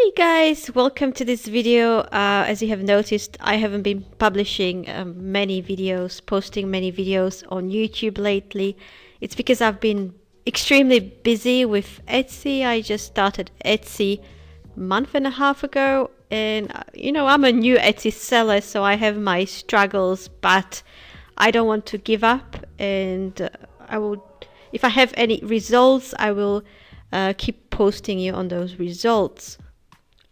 Hey guys, welcome to this video. As you have noticed, I haven't been publishing posting many videos on YouTube lately. It's because I've been extremely busy with Etsy. I just started Etsy a month and a half ago, and I'm a new Etsy seller, so I have my struggles, but I don't want to give up, and if I have any results, I will keep posting you on those results.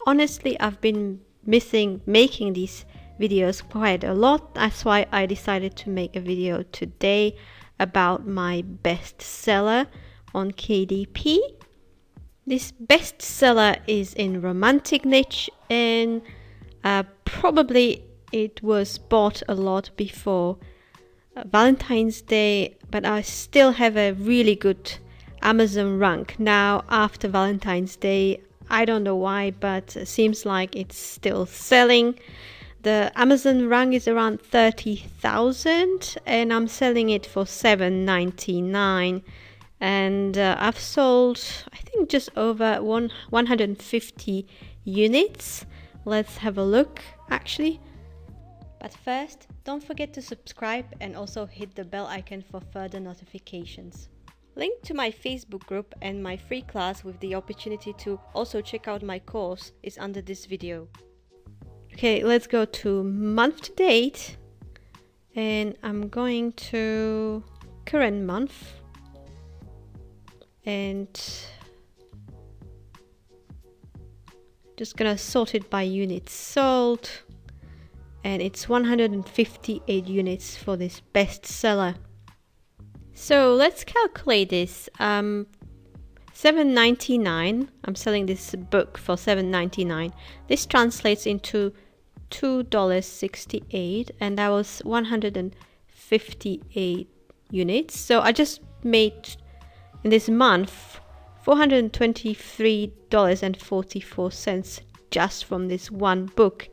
Honestly, I've been missing making these videos quite a lot. That's why I decided to make a video today about my bestseller on KDP. This bestseller is in romantic niche, and probably it was bought a lot before Valentine's Day, but I still have a really good Amazon rank now after Valentine's Day. I don't know why, but it seems like it's still selling. The Amazon rank is around 30,000 and I'm selling it for $7.99. And I've sold, I think, just over 150 units. Let's have a look, actually. But first, don't forget to subscribe and also hit the bell icon for further notifications. Link to my Facebook group and my free class with the opportunity to also check out my course is under this video. Okay, let's go to month to date, and I'm going to current month and just gonna sort it by units sold, and it's 158 units for this bestseller. So let's calculate this. $7.99. I'm selling this book for $7.99. This translates into $2.68, and that was 158 units. So I just made in this month $423.44 just from this one book,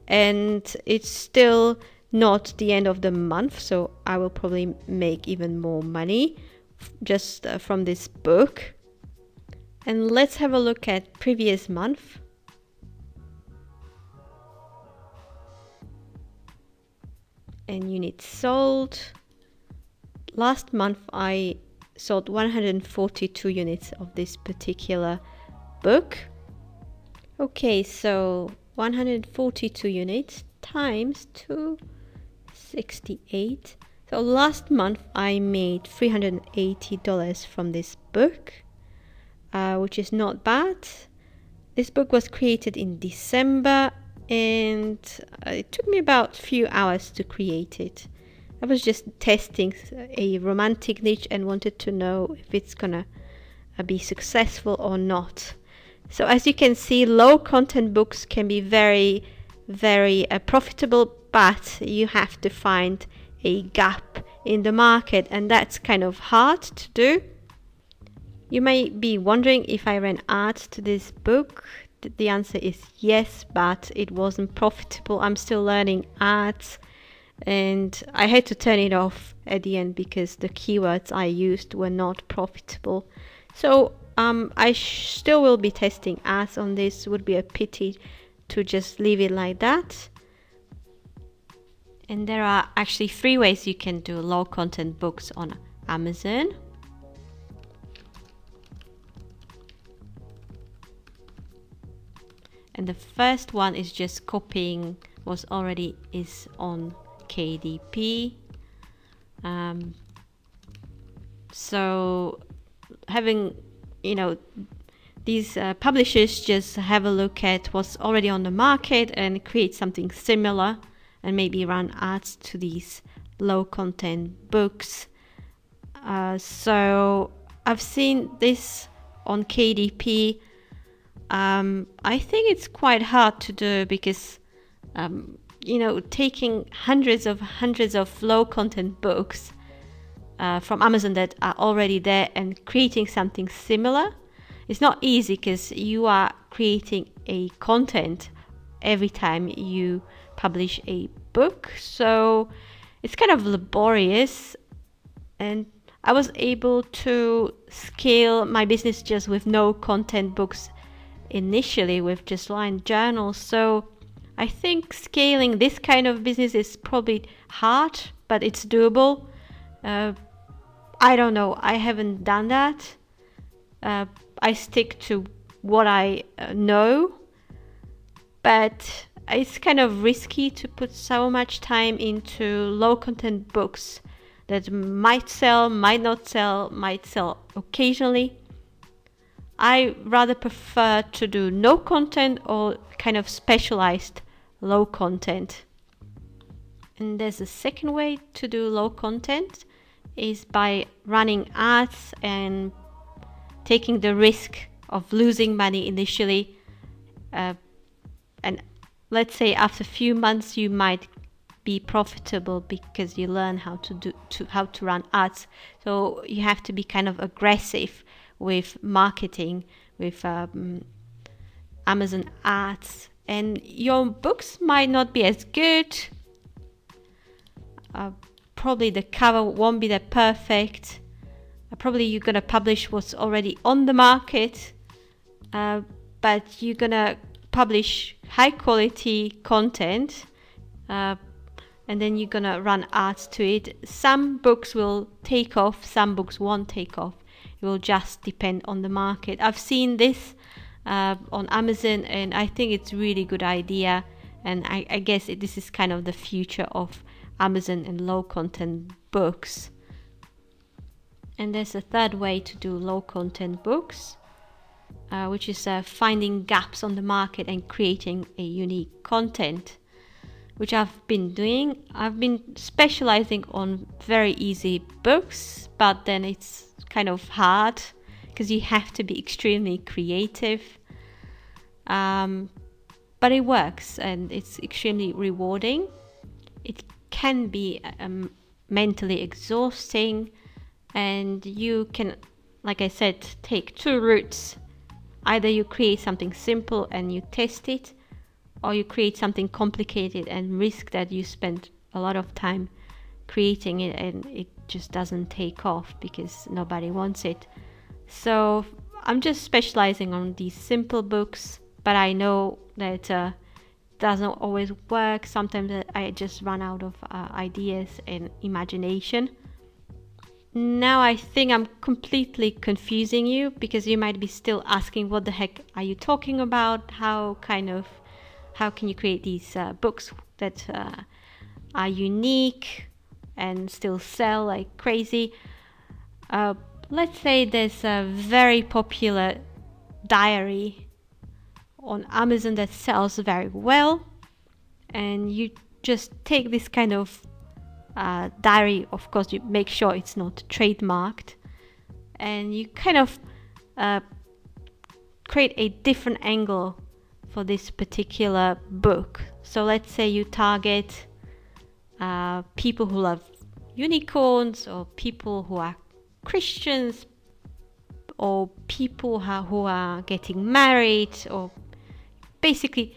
and it's still not the end of the month, so I will probably make even more money just from this book. And let's have a look at previous month. And units sold. Last month I sold 142 units of this particular book. Okay, so 142 units times 268. So last month I made $380 from this book, which is not bad. This book was created in December, and it took me about a few hours to create it. I was just testing a romantic niche and wanted to know if it's gonna be successful or not. So as you can see, low content books can be very profitable, but you have to find a gap in the market, and that's kind of hard to do. You may be wondering if I ran ads to this book. The answer is yes, but it wasn't profitable. I'm still learning ads, and I had to turn it off at the end because the keywords I used were not profitable. So I still will be testing ads on this. It would be a pity to just leave it like that. And there are actually 3 ways you can do low content books on Amazon. And the first one is just copying what already is on KDP. So having, these publishers just have a look at what's already on the market and create something similar, and maybe run ads to these low content books. So I've seen this on KDP. I think it's quite hard to do because taking hundreds of low content books from Amazon that are already there and creating something similar, it's not easy because you are creating a content every time you publish a book. So it's kind of laborious, and I was able to scale my business just with no content books initially with just line journals. So I think scaling this kind of business is probably hard, but it's doable. I don't know. I haven't done that. I stick to what I know, but it's kind of risky to put so much time into low content books that might sell, might not sell, might sell occasionally. I rather prefer to do no content or kind of specialized low content. And there's a second way to do low content is by running ads and taking the risk of losing money initially. And let's say after a few months you might be profitable because you learn how to run ads. So you have to be kind of aggressive with marketing, with Amazon ads, and your books might not be as good. Probably the cover won't be that perfect. Probably you're gonna publish what's already on the market, but you're gonna publish high quality content, and then you're gonna run ads to it. Some books will take off, some books won't take off. It will just depend on the market. I've seen this on Amazon, and I think it's a really good idea, and I guess this is kind of the future of Amazon and low content books. And there's a third way to do low content books, which is finding gaps on the market and creating a unique content, which I've been doing. I've been specializing on very easy books, but then it's kind of hard because you have to be extremely creative. But it works and it's extremely rewarding. It can be mentally exhausting, and you can, like I said, take two routes. Either you create something simple and you test it, or you create something complicated and risk that you spend a lot of time creating it and it just doesn't take off because nobody wants it. So I'm just specializing on these simple books, but I know that doesn't always work. Sometimes I just run out of ideas and imagination. Now I think I'm completely confusing you, because you might be still asking, what the heck are you talking about? How can you create these books that are unique and still sell like crazy? Let's say there's a very popular diary on Amazon that sells very well, and you just take this kind of diary. Of course, you make sure it's not trademarked, and you kind of create a different angle for this particular book. So let's say you target people who love unicorns, or people who are Christians, or people who are getting married, or basically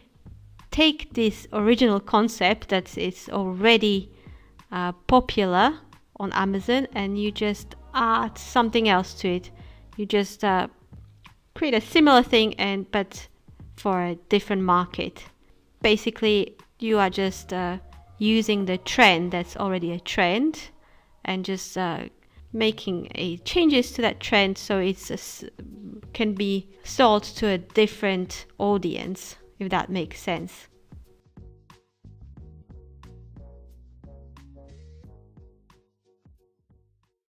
take this original concept that is already popular on Amazon, and you just add something else to it. You just create a similar thing, but for a different market. Basically, you are just using the trend that's already a trend, and just making changes to that trend so it's can be sold to a different audience, if that makes sense.